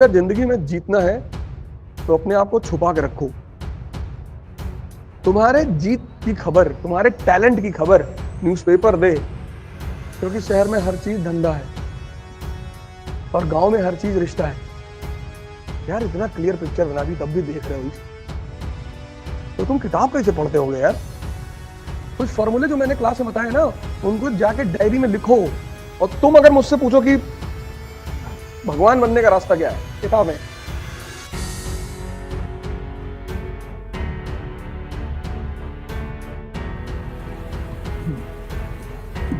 अगर जिंदगी में जीतना है तो अपने आप को छुपा के रखो। तुम्हारे जीत की खबर, तुम्हारे टैलेंट की खबर न्यूज़पेपर दे, क्योंकि शहर में हर चीज धंधा है और गांव में हर चीज रिश्ता है। यार इतना क्लियर पिक्चर बना दी तब भी देख रहे हो इसे। तो तुम किताब कैसे पढ़ते होगे यार? कुछ फॉर्मूले जो मैंने क्लास में बताए ना, उनको जाके डायरी में लिखो। और तुम अगर मुझसे पूछो कि भगवान बनने का रास्ता क्या है, किताब है।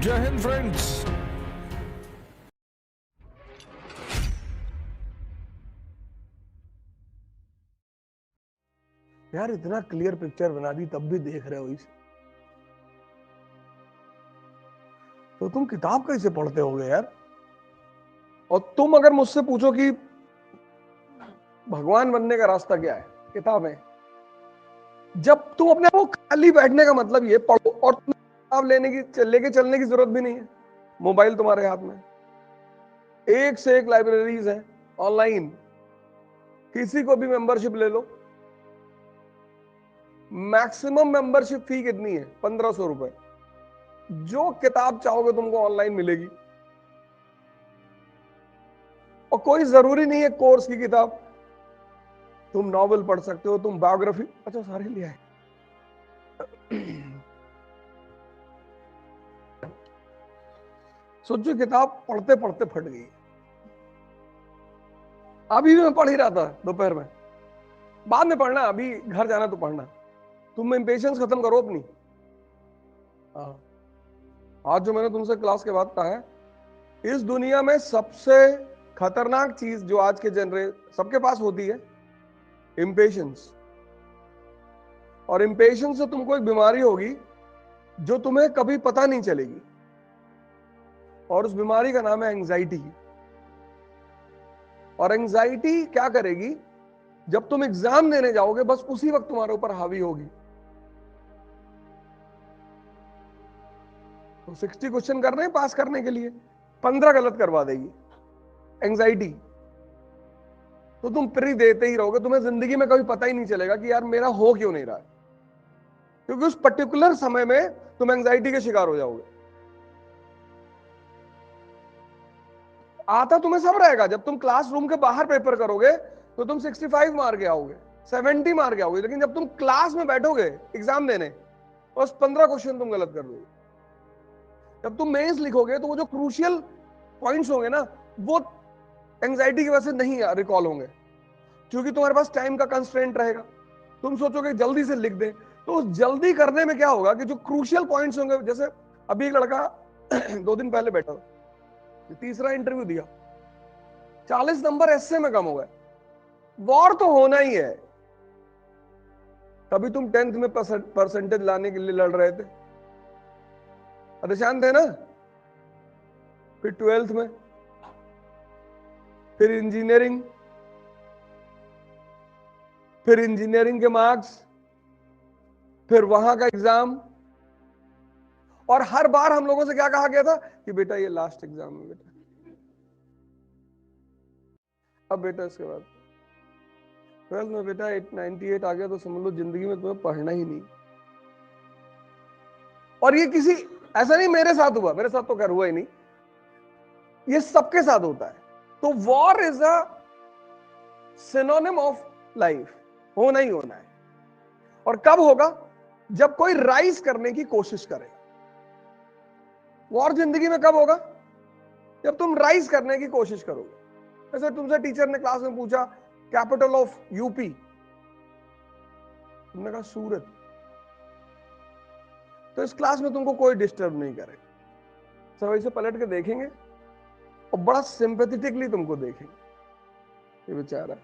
जय हिंद फ्रेंड्स। यार इतना क्लियर पिक्चर बना दी तब भी देख रहे हो इसे। तो तुम किताब कैसे पढ़ते होगे यार? और तुम अगर मुझसे पूछो कि भगवान बनने का रास्ता क्या है, किताब है। जब तुम अपने आप को खाली बैठने का मतलब ये पढ़ो, और तुम्हें किताब लेके चलने की जरूरत भी नहीं है। मोबाइल तुम्हारे हाथ में, एक से एक लाइब्रेरीज है ऑनलाइन। किसी को भी मेंबरशिप ले लो। मैक्सिमम मेंबरशिप फी कितनी है? 1500 रुपए। जो किताब चाहोगे तुमको ऑनलाइन मिलेगी। और कोई जरूरी नहीं है कोर्स की किताब। तुम नॉवल पढ़ सकते हो, तुम बायोग्राफी, अच्छा सारे लिया है। सोचो किताब पढ़ते पढ़ते फट गई। अभी भी मैं पढ़ ही रहा था दोपहर में। बाद में पढ़ना, अभी घर जाना तो पढ़ना। तुम इंपेशेंस खत्म करो अपनी। हाँ, आज जो मैंने तुमसे क्लास के बाद कहा है, इस दुनिया में सबसे खतरनाक चीज जो आज के सबके पास होती है, इंपेशेंस। और इंपेशेंस से तुमको एक बीमारी होगी जो तुम्हें कभी पता नहीं चलेगी, और उस बीमारी का नाम है एंजाइटी। और एंजाइटी क्या करेगी? जब तुम एग्जाम देने जाओगे बस उसी वक्त तुम्हारे ऊपर हावी होगी। तो 60 क्वेश्चन करने हैं पास करने के लिए, 15 गलत करवा देगी एंजाइटी। तो तुम प्री देते ही रहोगे, तुम्हें जिंदगी में कभी पता ही नहीं चलेगा कि यार मेरा हो क्यों नहीं रहा है, क्योंकि उस पर्टिकुलर समय में तुम एंजाइटी के शिकार हो जाओगे। आता तुम्हें सब रहेगा। जब तुम क्लासरूम के बाहर पेपर करोगे तो तुम 65 मार के आओगे, 70 मार के आओगे, लेकिन जब तुम क्लास में बैठोगे एग्जाम देने, बस 15 क्वेश्चन तुम गलत कर दोगे। जब तुम मेंस लिखोगे तो वो जो क्रूशियल पॉइंट्स होंगे ना, वो एंजाइटी की वजह से नहीं रिकॉल होंगे, क्योंकि तुम्हारे पास टाइम का कंस्ट्रेंट रहेगा। तुम सोचोगे जल्दी से लिख दे, तो उस जल्दी करने में क्या होगा कि जो क्रूशियल पॉइंट्स होंगे, जैसे अभी एक लड़का 2 दिन पहले बैठा, तीसरा इंटरव्यू दिया, 40 नंबर एसए में कम हो गए। वॉर तो होना ही है। तभी तुम 10th में परसेंटेज लाने के लिए लड़ रहे थे, परेशान थे ना। फिर 12th में, फिर इंजीनियरिंग, फिर इंजीनियरिंग के मार्क्स, फिर वहां का एग्जाम। और हर बार हम लोगों से क्या कहा गया था कि बेटा ये लास्ट एग्जाम है बेटा। अब बेटा इसके बाद 12th में बेटा 98 आ गया तो समझ लो जिंदगी में तुम्हें पढ़ना ही नहीं। और ये किसी, ऐसा नहीं मेरे साथ हुआ, मेरे साथ तो खैर हुआ ही नहीं, ये सबके साथ होता है। तो war is a synonym of life, होना ही होना है। और कब होगा? जब कोई राइज करने की कोशिश करे। वॉर जिंदगी में कब होगा? जब तुम राइज करने की कोशिश करोगे। जैसे तुमसे टीचर ने क्लास में पूछा कैपिटल ऑफ यूपी, तुमने कहा सूरत। तो इस क्लास में तुमको कोई डिस्टर्ब नहीं करेगा, सब ऐसे पलट के देखेंगे और बड़ा सिंपैथेटिकली तुमको देखेंगे, ये बेचारा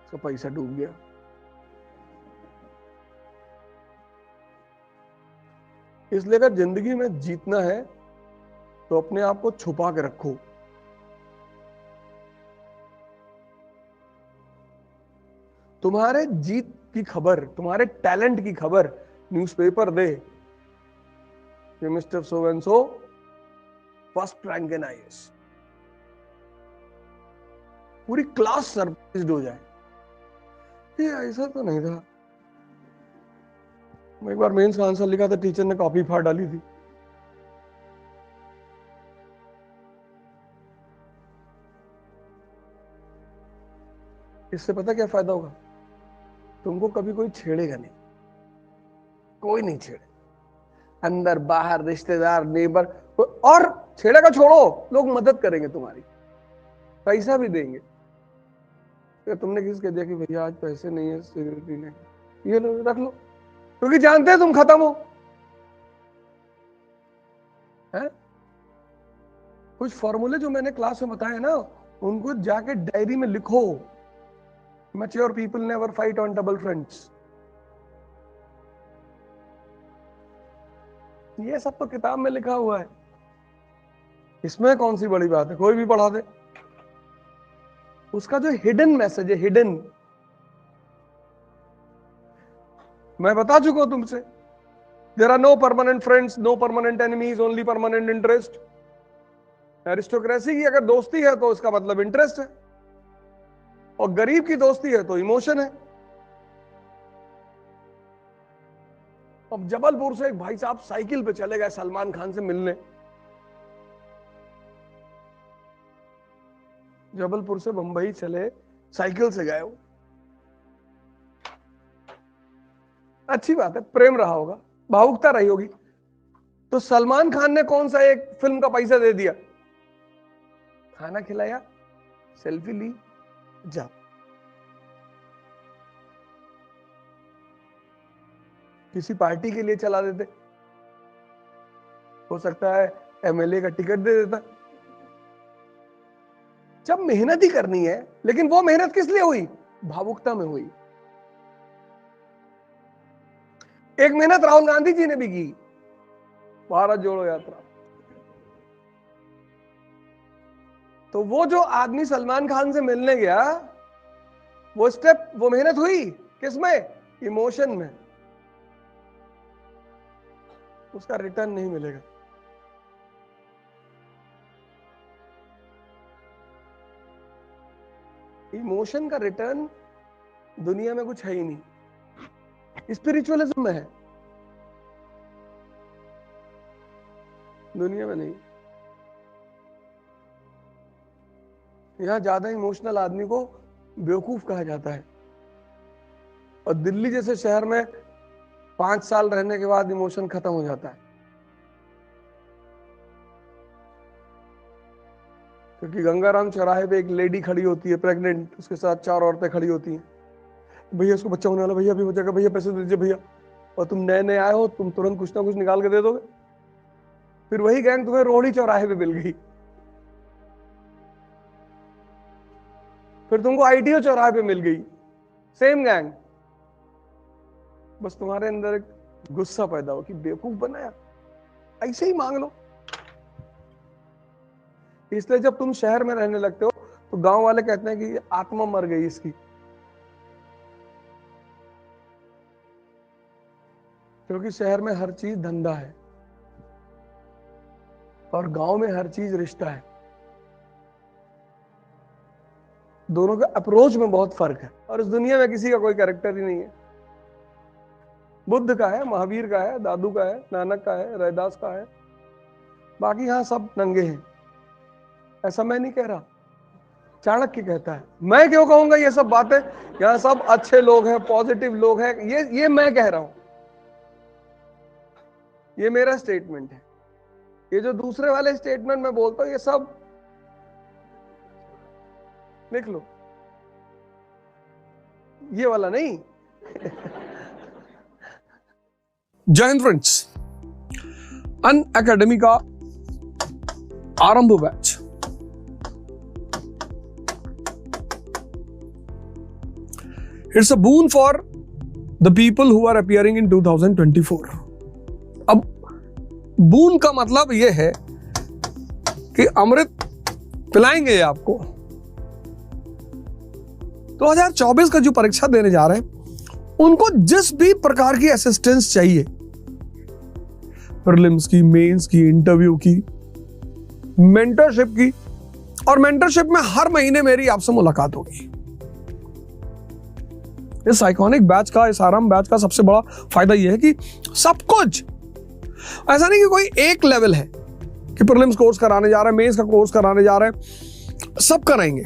इसका पैसा डूब गया। इसलिए अगर जिंदगी में जीतना है तो अपने आप को छुपा के रखो। तुम्हारे जीत की खबर, तुम्हारे टैलेंट की खबर न्यूज़पेपर दे कि mister so and so first rank in IAS. पूरी क्लास सरप्राइज्ड हो जाए, ये ऐसा तो नहीं था। मैं एक बार मेंस का आंसर लिखा था, टीचर ने कॉपी फाड़ डाली थी। इससे पता क्या फायदा होगा? तुमको कभी कोई छेड़ेगा नहीं, कोई नहीं छेड़े, अंदर बाहर रिश्तेदार नेबर, और छेड़ेगा छोड़ो, लोग मदद करेंगे तुम्हारी, पैसा भी देंगे। तो तुमने किसी कह दिया कि भैया आज पैसे नहीं है, सिक्योरिटी नहीं, ये लो रख लो, क्योंकि जानते हैं तुम खत्म हो। है? कुछ फॉर्मूले जो मैंने क्लास में बताए ना, उनको जाके डायरी में लिखो। Mature people never fight on double fronts. ये सब तो किताब में लिखा हुआ है, इसमें कौन सी बड़ी बात है, कोई भी पढ़ा दे। उसका जो हिडन मैसेज है, हिडन, मैं बता चुका हूं तुमसे। There are no permanent friends, no permanent enemies, only permanent interest. Aristocracy की अगर दोस्ती है तो इसका मतलब इंटरेस्ट है, और गरीब की दोस्ती है तो इमोशन है। अब जबलपुर से एक भाई साहब साइकिल पे चले गए सलमान खान से मिलने। जबलपुर से बंबई चले, साइकिल से गए वो। अच्छी बात है, प्रेम रहा होगा, भावुकता रही होगी। तो सलमान खान ने कौन सा एक फिल्म का पैसा दे दिया? खाना खिलाया, सेल्फी ली, जा। किसी पार्टी के लिए चला देते, हो सकता है एमएलए का टिकट दे देता। जब मेहनत ही करनी है, लेकिन वो मेहनत किस लिए हुई? भावुकता में हुई। एक मेहनत राहुल गांधी जी ने भी की, भारत जोड़ो यात्रा। तो वो जो आदमी सलमान खान से मिलने गया, वो स्टेप, वो मेहनत हुई किसमें? इमोशन में। उसका रिटर्न नहीं मिलेगा। इमोशन का रिटर्न दुनिया में कुछ है ही नहीं, स्पिरिचुअलिज्म में है, दुनिया में नहीं। यहां ज्यादा इमोशनल आदमी को बेवकूफ कहा जाता है, और दिल्ली जैसे शहर में 5 साल रहने के बाद इमोशन खत्म हो जाता है, क्योंकि गंगाराम चौराहे पे एक लेडी खड़ी होती है प्रेग्नेंट, उसके साथ 4 औरतें खड़ी होती हैं। भैया इसको बच्चा होने वाला, भैया अभी हो जाएगा, भैया पैसे दे दीजिए भैया। और तुम नए नए आए हो, तुम तुरंत कुछ ना कुछ निकाल के दे दोगे। फिर वही गैंग तुम्हें रोहिणी चौराहे पे मिल गई, फिर तुमको आईटीओ चौराहे पे मिल गई, सेम गैंग। बस तुम्हारे अंदर एक गुस्सा पैदा हो कि बेवकूफ बनाया, ऐसे ही मांग लो। इसलिए जब तुम शहर में रहने लगते हो तो गांव वाले कहते हैं कि आत्मा मर गई इसकी, क्योंकि शहर में हर चीज धंधा है और गांव में हर चीज रिश्ता है। दोनों के अप्रोच में बहुत फर्क है, और इस दुनिया में किसी का कोई कैरेक्टर ही नहीं है। बुद्ध का है, महावीर का है, दादू का है, नानक का है, रैदास का है, बाकी यहां सब नंगे हैं। ऐसा मैं नहीं कह रहा, चाणक्य कहता है। मैं क्यों कहूंगा ये सब बातें? यहां सब अच्छे लोग हैं, पॉजिटिव लोग हैं, ये मैं कह रहा हूं, ये मेरा स्टेटमेंट है। ये जो दूसरे वाले स्टेटमेंट में बोलता हूं, ये सब लिख लो, ये वाला नहीं। जय हिंद फ्रेंड्स, अन अकेडमी का Aarambh batch it's a boon for the people who are appearing in 2024। अब बून का मतलब यह है कि अमृत पिलाएंगे आपको। 2024 का जो परीक्षा देने जा रहे हैं, उनको जिस भी प्रकार की असिस्टेंस चाहिए, प्रीलिम्स की, मेंस की, इंटरव्यू की, मेंटरशिप की, और मेंटरशिप में हर महीने मेरी आपसे मुलाकात होगी। इस आइकॉनिक बैच का, इस आराम बैच का सबसे बड़ा फायदा यह है कि सब कुछ, ऐसा नहीं कि कोई एक लेवल है कि प्रीलिम्स कोर्स कराने जा रहे हैं, मेंस का कोर्स कराने जा रहे हैं, सब कराएंगे।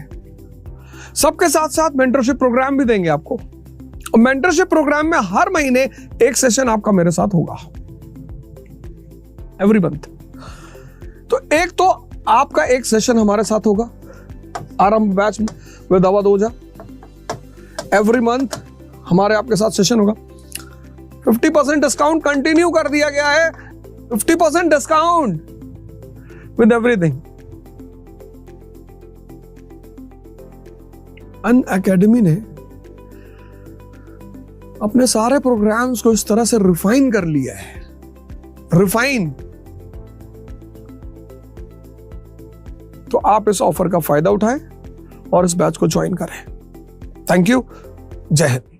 सबके साथ साथ मेंटरशिप प्रोग्राम भी देंगे आपको, और मेंटरशिप प्रोग्राम में हर महीने एक सेशन आपका मेरे साथ होगा, एवरी मंथ। तो एक तो आपका एक सेशन हमारे साथ होगा आरंभ बैच में with Awadh Ojha, every month हमारे आपके साथ सेशन होगा। 50% डिस्काउंट कंटिन्यू कर दिया गया है, 50% डिस्काउंट विद एवरीथिंग। अनअकैडमी ने अपने सारे प्रोग्राम्स को इस तरह से रिफाइन कर लिया है, रिफाइन। तो आप इस ऑफर का फायदा उठाएं और इस बैच को ज्वाइन करें। थैंक यू, जय हिंद।